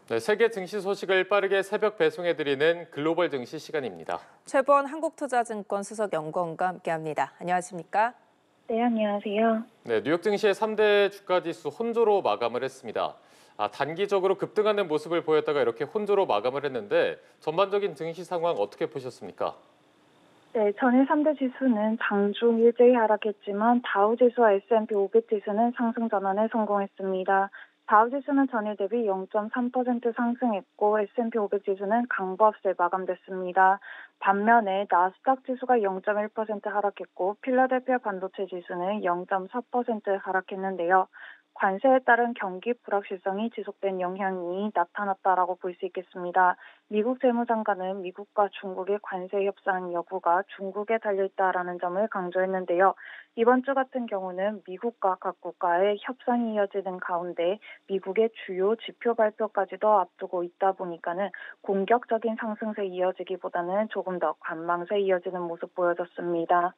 네, 세계 증시 소식을 빠르게 새벽 배송해드리는 글로벌 증시 시간입니다. 최보원 한국투자증권 수석연구원과 함께합니다. 안녕하십니까? 네, 안녕하세요. 네, 뉴욕 증시의 3대 주가지수 혼조로 마감을 했습니다. 단기적으로 급등하는 모습을 보였다가 이렇게 혼조로 마감을 했는데 전반적인 증시 상황 어떻게 보셨습니까? 네, 전일 3대 지수는 장중 일제히 하락했지만 다우지수와 S&P 500 지수는 상승 전환에 성공했습니다. 다우지수는 전일 대비 0.3% 상승했고 S&P 500 지수는 강보합세 마감됐습니다. 반면에 나스닥 지수가 0.1% 하락했고 필라델피아 반도체 지수는 0.4% 하락했는데요. 관세에 따른 경기 불확실성이 지속된 영향이 나타났다라고 볼 수 있겠습니다. 미국 재무장관은 미국과 중국의 관세 협상 여부가 중국에 달려있다라는 점을 강조했는데요. 이번 주 같은 경우는 미국과 각 국가의 협상이 이어지는 가운데 미국의 주요 지표 발표까지도 앞두고 있다 보니까는 공격적인 상승세 이어지기보다는 조금 더 관망세 이어지는 모습 보여졌습니다.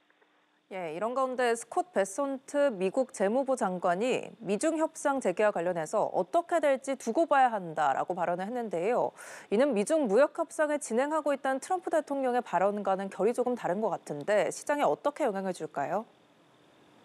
이런 가운데 스콧 베손트 미국 재무부 장관이 미중 협상 재개와 관련해서 어떻게 될지 두고 봐야 한다라고 발언을 했는데요. 이는 미중 무역 협상을 진행하고 있다는 트럼프 대통령의 발언과는 결이 조금 다른 것 같은데 시장에 어떻게 영향을 줄까요?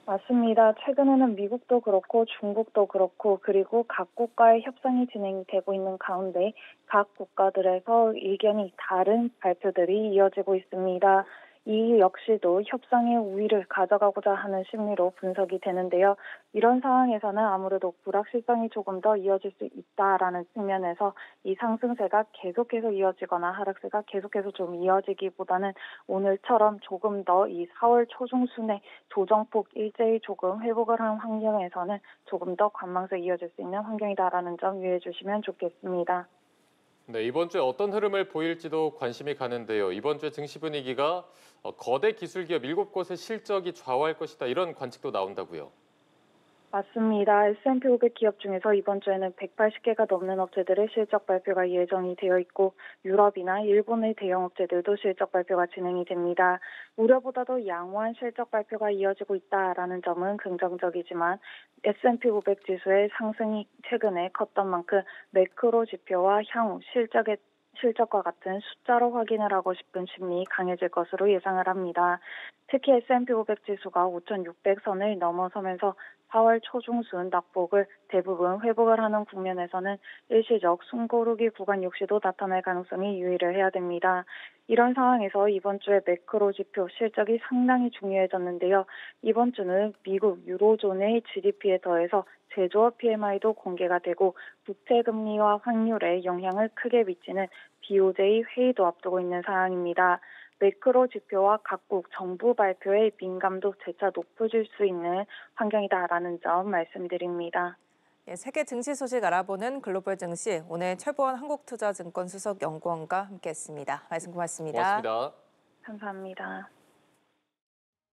맞습니다. 최근에는 미국도 그렇고 중국도 그렇고 그리고 각 국가의 협상이 진행이 되고 있는 가운데 각 국가들에서 의견이 다른 발표들이 이어지고 있습니다. 이 역시도 협상의 우위를 가져가고자 하는 심리로 분석이 되는데요. 이런 상황에서는 아무래도 불확실성이 조금 더 이어질 수 있다라는 측면에서 이 상승세가 계속해서 이어지거나 하락세가 계속해서 좀 이어지기보다는 오늘처럼 조금 더 이 4월 초중순에 조정폭 일제히 조금 회복을 한 환경에서는 조금 더 관망세 이어질 수 있는 환경이다라는 점 유의해 주시면 좋겠습니다. 네, 이번 주에 어떤 흐름을 보일지도 관심이 가는데요. 이번 주에 증시 분위기가 거대 기술 기업 7곳의 실적이 좌우할 것이다. 이런 관측도 나온다고요. 맞습니다. S&P 500 기업 중에서 이번 주에는 180개가 넘는 업체들의 실적 발표가 예정이 되어 있고 유럽이나 일본의 대형 업체들도 실적 발표가 진행이 됩니다. 우려보다도 양호한 실적 발표가 이어지고 있다라는 점은 긍정적이지만 S&P 500 지수의 상승이 최근에 컸던 만큼 매크로 지표와 향후 실적과 같은 숫자로 확인을 하고 싶은 심리 강해질 것으로 예상을 합니다. 특히 S&P 500 지수가 5,600선을 넘어서면서 4월 초중순 낙폭을 대부분 회복을 하는 국면에서는 일시적 숨고르기 구간 역시도 나타날 가능성이 유의를 해야 됩니다. 이런 상황에서 이번 주에 매크로 지표 실적이 상당히 중요해졌는데요. 이번 주는 미국 유로존의 GDP에 더해서 제조업 PMI도 공개가 되고 부채금리와 환율에 영향을 크게 미치는 BOJ 회의도 앞두고 있는 상황입니다. 매크로 지표와 각국 정부 발표의 민감도 재차 높아질 수 있는 환경이다라는 점 말씀드립니다. 세계 증시 소식 알아보는 글로벌 증시 오늘 최보원 한국투자증권 수석연구원과 함께했습니다. 말씀 고맙습니다. 고맙습니다. 감사합니다.